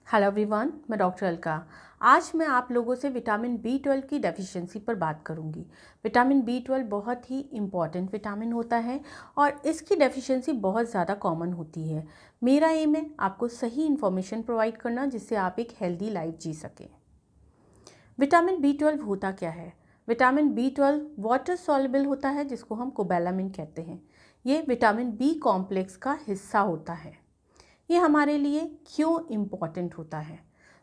Hello everyone, मैं doctor Alka. आज मैं आप लोगों से विटामिन B12 की डेफिशिएंसी पर बात करूंगी। विटामिन B12 बहुत ही इम्पॉर्टेंट विटामिन होता है और इसकी डेफिशिएंसी बहुत ज़्यादा कॉमन होती है। मेरा एम है आपको सही इन्फॉर्मेशन प्रोवाइड करना जिससे आप एक हेल्दी लाइफ जी सकें। विटामिन B12 होता क्या है? विटामिन B12 वाटर सॉल्युबल होता है जिसको हम कोबैलामिन कहते हैं। ये विटामिन B कॉम्प्लेक्स का हिस्सा होता है। ये हमारे लिए क्यों इम्पॉर्टेंट होता है?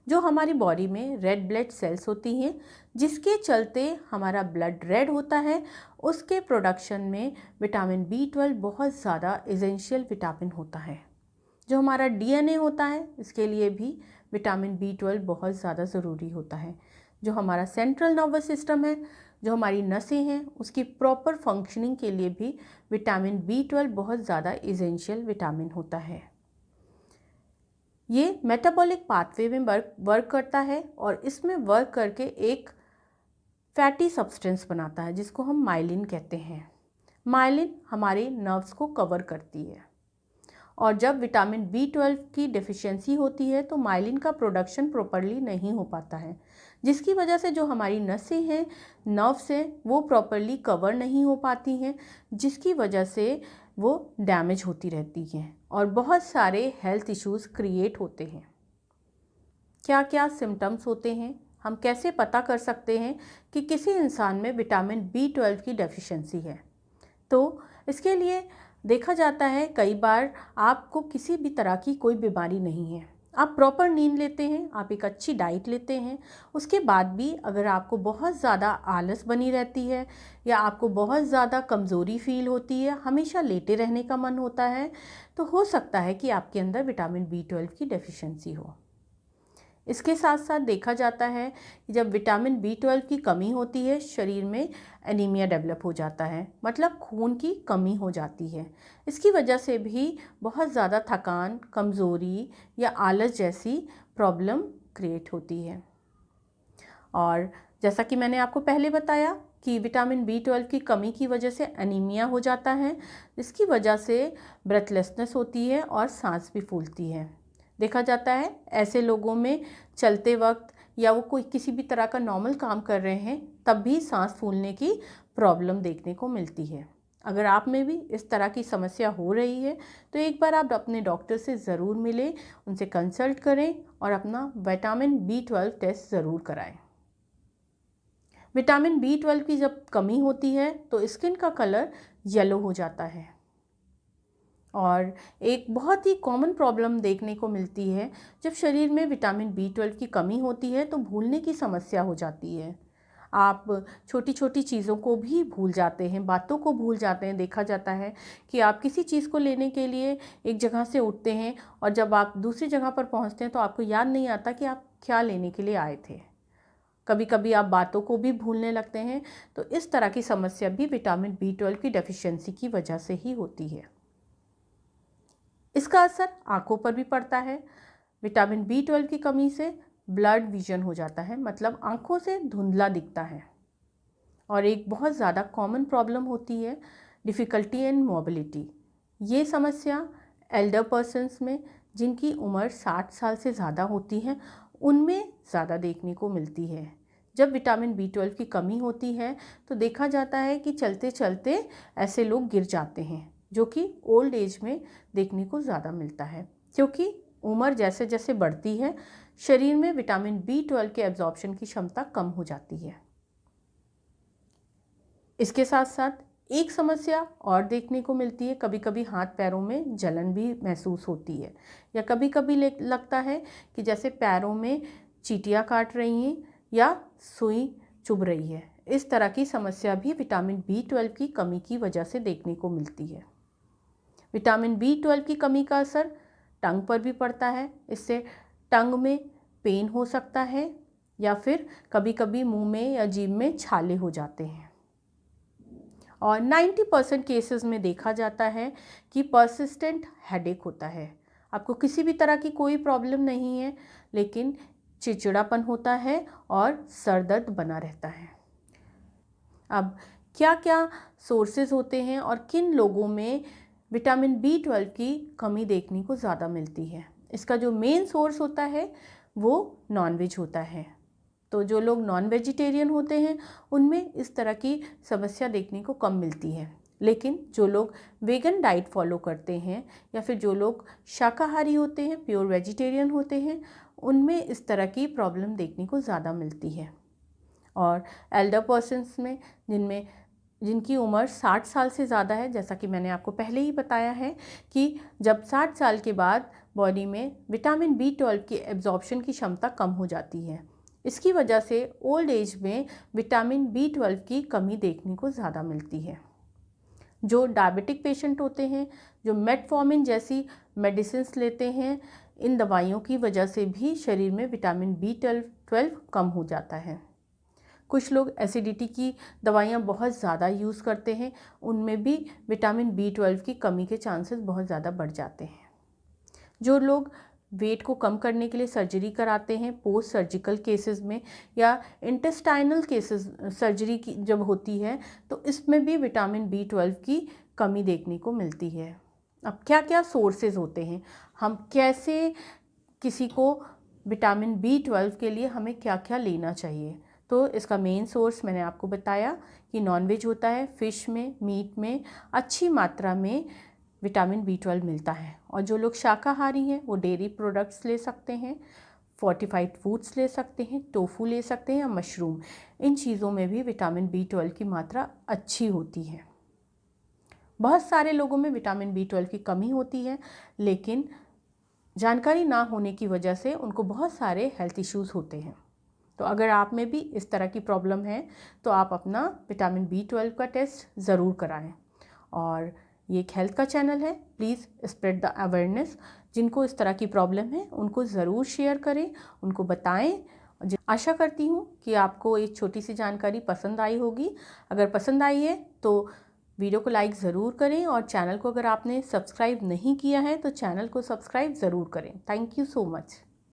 जो हमारी बॉडी में रेड ब्लड सेल्स होती हैं जिसके चलते हमारा ब्लड रेड होता है, उसके प्रोडक्शन में विटामिन B12 बहुत ज़्यादा एसेंशियल विटामिन होता है। जो हमारा DNA होता है इसके लिए भी विटामिन B12 बहुत ज़्यादा ज़रूरी होता है। जो हमारा सेंट्रल नर्वस सिस्टम है, जो हमारी नसें हैं, उसकी प्रॉपर फंक्शनिंग के लिए भी विटामिन B12 बहुत ज़्यादा एसेंशियल विटामिन होता है। ये मेटाबॉलिक पाथवे में वर्क करता है और इसमें वर्क करके एक फैटी सब्सटेंस बनाता है जिसको हम माइलिन कहते हैं। माइलिन हमारे नर्व्स को कवर करती है और जब विटामिन B12 की डेफिशिएंसी होती है तो माइलिन का प्रोडक्शन प्रॉपरली नहीं हो पाता है, जिसकी वजह से जो हमारी नसें हैं, नर्व्स हैं, वो प्रॉपरली कवर नहीं हो पाती हैं, जिसकी वजह से वो डैमेज होती रहती हैं और बहुत सारे हेल्थ इश्यूज़ क्रिएट होते हैं। क्या क्या सिम्टम्स होते हैं? हम कैसे पता कर सकते हैं कि किसी इंसान में विटामिन B12 की डेफिशिएंसी है? तो इसके लिए देखा जाता है कई बार आपको किसी भी तरह की कोई बीमारी नहीं है, आप प्रॉपर नींद लेते हैं, आप एक अच्छी डाइट लेते हैं, उसके बाद भी अगर आपको बहुत ज़्यादा आलस बनी रहती है या आपको बहुत ज़्यादा कमज़ोरी फील होती है, हमेशा लेटे रहने का मन होता है, तो हो सकता है कि आपके अंदर विटामिन B12 की डेफिशिएंसी हो। इसके साथ साथ देखा जाता है कि जब विटामिन B12 की कमी होती है शरीर में एनीमिया डेवलप हो जाता है, मतलब खून की कमी हो जाती है। इसकी वजह से भी बहुत ज़्यादा थकान, कमज़ोरी या आलस जैसी प्रॉब्लम क्रिएट होती है। और जैसा कि मैंने आपको पहले बताया कि विटामिन B12 की कमी की वजह से एनीमिया हो जाता है, जिसकी वजह से ब्रेथलेसनेस होती है और सांस भी फूलती है। देखा जाता है ऐसे लोगों में चलते वक्त या वो कोई किसी भी तरह का नॉर्मल काम कर रहे हैं तब भी सांस फूलने की प्रॉब्लम देखने को मिलती है। अगर आप में भी इस तरह की समस्या हो रही है तो एक बार आप अपने डॉक्टर से ज़रूर मिलें, उनसे कंसल्ट करें और अपना विटामिन B12 टेस्ट ज़रूर कराएं। विटामिन B12 की जब कमी होती है तो स्किन का कलर येलो हो जाता है और एक बहुत ही कॉमन प्रॉब्लम देखने को मिलती है जब शरीर में विटामिन B12 की कमी होती है तो भूलने की समस्या हो जाती है। आप छोटी छोटी चीज़ों को भी भूल जाते हैं, बातों को भूल जाते हैं। देखा जाता है कि आप किसी चीज़ को लेने के लिए एक जगह से उठते हैं और जब आप दूसरी जगह पर पहुंचते हैं तो आपको याद नहीं आता कि आप क्या लेने के लिए आए थे। कभी कभी आप बातों को भी भूलने लगते हैं। तो इस तरह की समस्या भी विटामिन B12 की डेफिशिएंसी की वजह से ही होती है। इसका असर आंखों पर भी पड़ता है। विटामिन B12 की कमी से ब्लड विजन हो जाता है, मतलब आंखों से धुंधला दिखता है। और एक बहुत ज़्यादा कॉमन प्रॉब्लम होती है डिफ़िकल्टी इन मोबिलिटी। ये समस्या एल्डर पर्सन्स में, जिनकी उम्र 60 साल से ज़्यादा होती है, उनमें ज़्यादा देखने को मिलती है। जब विटामिन B12 की कमी होती है तो देखा जाता है कि चलते चलते ऐसे लोग गिर जाते हैं, जो कि ओल्ड एज में देखने को ज़्यादा मिलता है, क्योंकि उम्र जैसे जैसे बढ़ती है शरीर में विटामिन B12 के एब्जॉर्प्शन की क्षमता कम हो जाती है। इसके साथ साथ एक समस्या और देखने को मिलती है, कभी कभी हाथ पैरों में जलन भी महसूस होती है या कभी कभी लगता है कि जैसे पैरों में चींटियाँ काट रही हैं या सुई चुभ रही है। इस तरह की समस्या भी विटामिन B12 की कमी की वजह से देखने को मिलती है। विटामिन B12 की कमी का असर टंग पर भी पड़ता है। इससे टंग में पेन हो सकता है या फिर कभी कभी मुंह में या जीभ में छाले हो जाते हैं। और 90% केसेस में देखा जाता है कि परसिस्टेंट हेडेक होता है। आपको किसी भी तरह की कोई प्रॉब्लम नहीं है, लेकिन चिड़चिड़ापन होता है और सर दर्द बना रहता है। अब क्या क्या सोर्सेज होते हैं और किन लोगों में विटामिन B12 की कमी देखने को ज़्यादा मिलती है? इसका जो मेन सोर्स होता है वो नॉनवेज होता है। तो जो लोग नॉन वेजिटेरियन होते हैं उनमें इस तरह की समस्या देखने को कम मिलती है, लेकिन जो लोग वेगन डाइट फॉलो करते हैं या फिर जो लोग शाकाहारी होते हैं, प्योर वेजिटेरियन होते हैं, उनमें इस तरह की प्रॉब्लम देखने को ज़्यादा मिलती है। और एल्डर पर्सन्स में जिनकी उम्र 60 साल से ज़्यादा है, जैसा कि मैंने आपको पहले ही बताया है कि जब 60 साल के बाद बॉडी में विटामिन B12 की एब्जॉर्प्शन की क्षमता कम हो जाती है। इसकी वजह से ओल्ड एज में विटामिन B12 की कमी देखने को ज़्यादा मिलती है। जो डायबिटिक पेशेंट होते हैं, जो मेटफॉर्मिन जैसी मेडिसिन्स लेते हैं, इन दवाइयों की वजह से भी शरीर में विटामिन B12 कम हो जाता है। कुछ लोग एसिडिटी की दवाइयाँ बहुत ज़्यादा यूज़ करते हैं, उनमें भी विटामिन B12 की कमी के चांसेस बहुत ज़्यादा बढ़ जाते हैं। जो लोग वेट को कम करने के लिए सर्जरी कराते हैं पोस्ट सर्जिकल केसेस में, या इंटेस्टाइनल केसेस सर्जरी की जब होती है, तो इसमें भी विटामिन B12 की कमी देखने को मिलती है। अब क्या क्या सोर्सेज होते हैं, हम कैसे किसी को विटामिन B12 के लिए हमें क्या क्या लेना चाहिए, तो इसका मेन सोर्स मैंने आपको बताया कि नॉनवेज होता है। फ़िश में, मीट में अच्छी मात्रा में विटामिन B12 मिलता है। और जो लोग शाकाहारी हैं वो डेयरी प्रोडक्ट्स ले सकते हैं, फोर्टिफाइड फूड्स ले सकते हैं, टोफू ले सकते हैं या मशरूम, इन चीज़ों में भी विटामिन B12 की मात्रा अच्छी होती है। बहुत सारे लोगों में विटामिन B12 की कमी होती है, लेकिन जानकारी ना होने की वजह से उनको बहुत सारे हेल्थ इश्यूज़ होते हैं। तो अगर आप में भी इस तरह की प्रॉब्लम है तो आप अपना विटामिन B12 का टेस्ट ज़रूर कराएं। और ये एक हेल्थ का चैनल है, प्लीज़ स्प्रेड द अवेयरनेस। जिनको इस तरह की प्रॉब्लम है उनको ज़रूर शेयर करें, उनको बताएं। आशा करती हूँ कि आपको एक छोटी सी जानकारी पसंद आई होगी। अगर पसंद आई है तो वीडियो को लाइक ज़रूर करें, और चैनल को अगर आपने सब्सक्राइब नहीं किया है तो चैनल को सब्सक्राइब ज़रूर करें। Thank you so much.